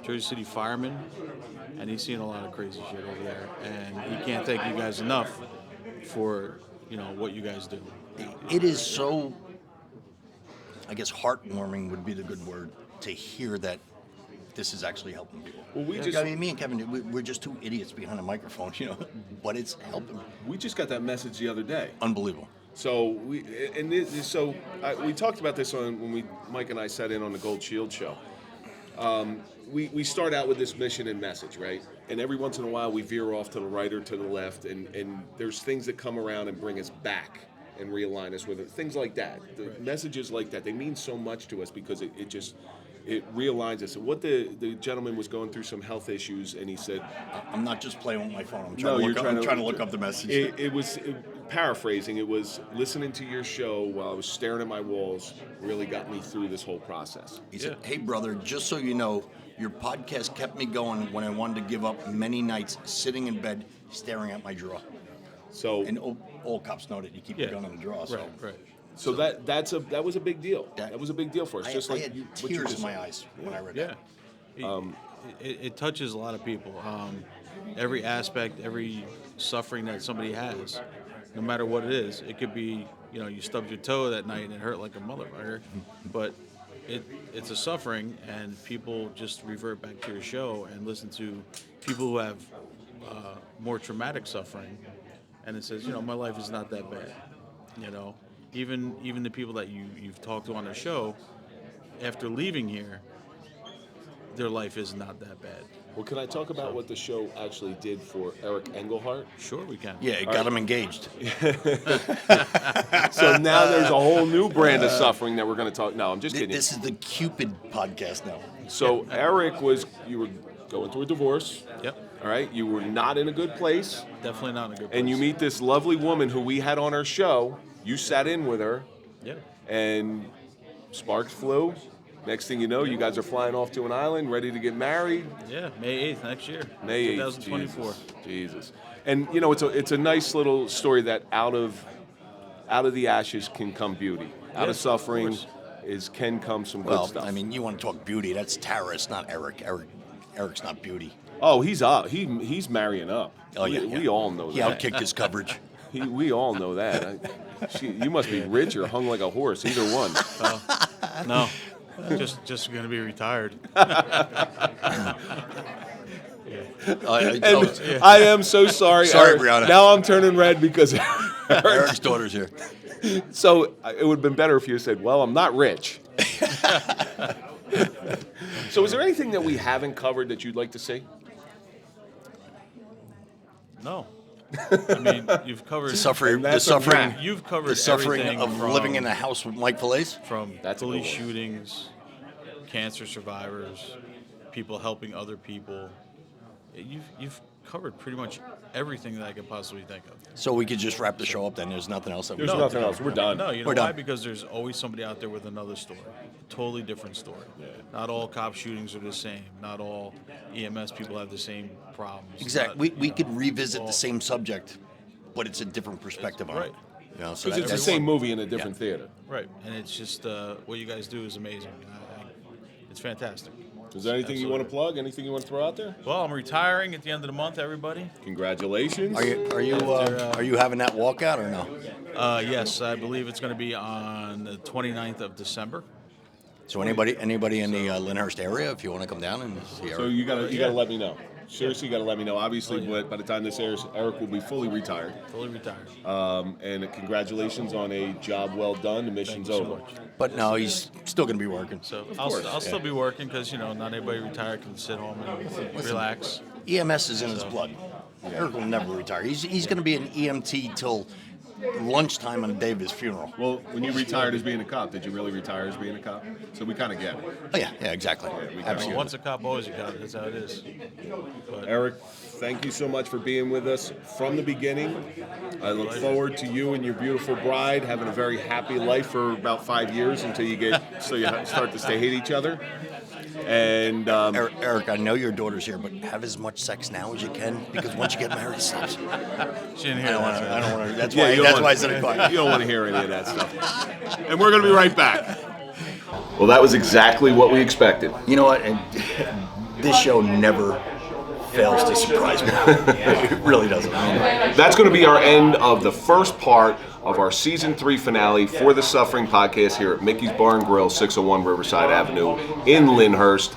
Jersey City fireman, and he's seen a lot of crazy shit over there, and he can't thank you guys enough for what you guys do. It is so, I guess, heartwarming would be the good word, to hear that this is actually helping people. Well, I mean, me and Kevin, we're just two idiots behind a microphone, but it's helping. We just got that message the other day. Unbelievable. So we talked about this when Mike and I sat in on the Gold Shield show. We start out with this mission and message, right? And every once in a while we veer off to the right or to the left, and there's things that come around and bring us back and realign us with it. Things like that. The messages like that, they mean so much to us because it realigns us. And what the gentleman was going through some health issues, and he said, I'm not just playing with my phone. I'm trying to look up the message. It was paraphrasing. It was listening to your show while I was staring at my walls really got me through this whole process. He said, hey, brother, just so you know, your podcast kept me going when I wanted to give up many nights sitting in bed staring at my drawer. So, and all cops know that you keep your gun on the drawer. So. Right. So that was a big deal. That was a big deal for us. I had tears in my eyes when I read that. It touches a lot of people. Every aspect, every suffering that somebody has, no matter what it is. It could be, you stubbed your toe that night and it hurt like a motherfucker, but it's a suffering, and people just revert back to your show and listen to people who have more traumatic suffering, and it says, my life is not that bad, Even the people that you've talked to on the show, after leaving here, their life is not that bad. Well, can I talk about what the show actually did for Eric Englehardt? Sure, we can. Yeah, it got him engaged. So now there's a whole new brand of suffering that we're going to talk. No, I'm just kidding. This is the Cupid podcast now. So Eric you were going through a divorce. Yep. All right, you were not in a good place. Definitely not in a good place. And you meet this lovely woman who we had on our show. You sat in with her. Yeah. And sparks flew. Next thing you know, you guys are flying off to an island, ready to get married. Yeah, May 8th next year. May 8th, 2024. Jesus. And it's a nice little story that out of the ashes can come beauty. Out of suffering can come some good stuff. I mean, you want to talk beauty? That's Tara. It's not Eric. Eric's not beauty. Oh, he's up. He's marrying up. Oh yeah. We all know that. He outkicked his coverage. We all know that. You must be rich or hung like a horse. Either one. No. Just going to be retired. I am so sorry. Sorry, Eric. Brianna. Now I'm turning red because Eric's daughter's here. So it would have been better if you said, well, I'm not rich. So is there anything that we haven't covered that you'd like to see? No. I mean, you've covered the suffering. You've covered the suffering everything of living in a house with Mike Failace. From police shootings, cancer survivors, people helping other people. You've covered pretty much everything that I could possibly think of. So we could just wrap the show up then. There's nothing else. There's nothing else. We're done. No, you know why? Because there's always somebody out there with another story. A totally different story. Yeah. Not all cop shootings are the same. Not all EMS people have the same problems. Exactly. We could revisit the same subject, but it's a different perspective on it. So it's the same movie in a different theater. Right. And it's just what you guys do is amazing. It's fantastic. Is there anything you want to plug? Anything you want to throw out there? Well, I'm retiring at the end of the month, everybody. Congratulations. Are you having that walkout or no? Yes, I believe it's going to be on the 29th of December. So anybody in the Lyndhurst area, if you want to come down and see Eric. So you gotta let me know. Seriously, you got to let me know. Obviously, by the time this airs, Eric will be fully retired. Fully retired. And congratulations on a job well done. The mission's over. But no, he's still going to be working. So I'll still be working because, not everybody retired can sit home and relax. EMS is in his blood. Eric will never retire. He's going to be an EMT till lunchtime on the day of his funeral. Well, when you retired as being a cop, did you really retire as being a cop? So we kind of get it. Oh, yeah, exactly. Yeah, absolutely. Once a cop, always a cop. That's how it is. But Eric, thank you so much for being with us from the beginning. I look forward to you and your beautiful bride having a very happy life for about 5 years until you start to hate each other. And Eric, I know your daughter's here, but have as much sex now as you can, because once you get married, it stops. She didn't hear that. I don't want to. That's why I said it quiet. You don't want to hear any of that stuff. And we're going to be right back. Well, that was exactly what we expected. You know what? And this show never fails to surprise me. It really doesn't. That's going to be our end of the first part of our Season 3 finale for the Suffering Podcast here at Mickey's Bar and Grill, 601 Riverside Avenue in Lyndhurst.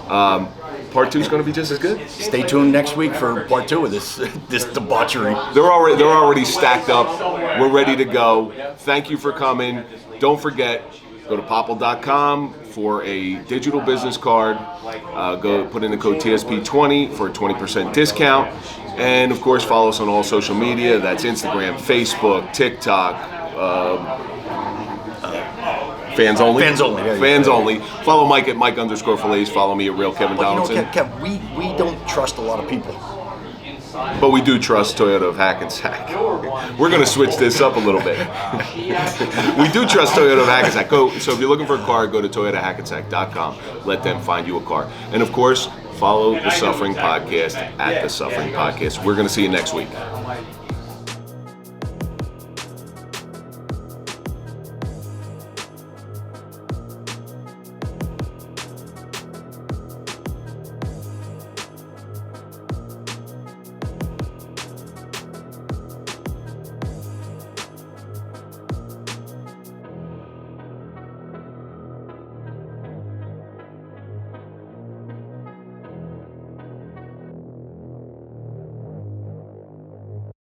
Part 2 is going to be just as good. Stay tuned next week for part 2 of this debauchery. They're already stacked up. We're ready to go. Thank you for coming. Don't forget, go to popple.com for a digital business card. Go put in the code TSP20 for a 20% discount. And of course, follow us on all social media. That's Instagram, Facebook, TikTok. Fans only. Fans only. Yeah, Fans only. Follow Mike at Mike_Failace. Follow me at Real Kevin Donaldson. Kev, we don't trust a lot of people. But we do trust Toyota of Hackensack. We're going to switch this up a little bit. We do trust Toyota of Hackensack. So if you're looking for a car, go to toyotahackensack.com. Let them find you a car. And of course, follow The Suffering Podcast at The Suffering Podcast. We're going to see you next week.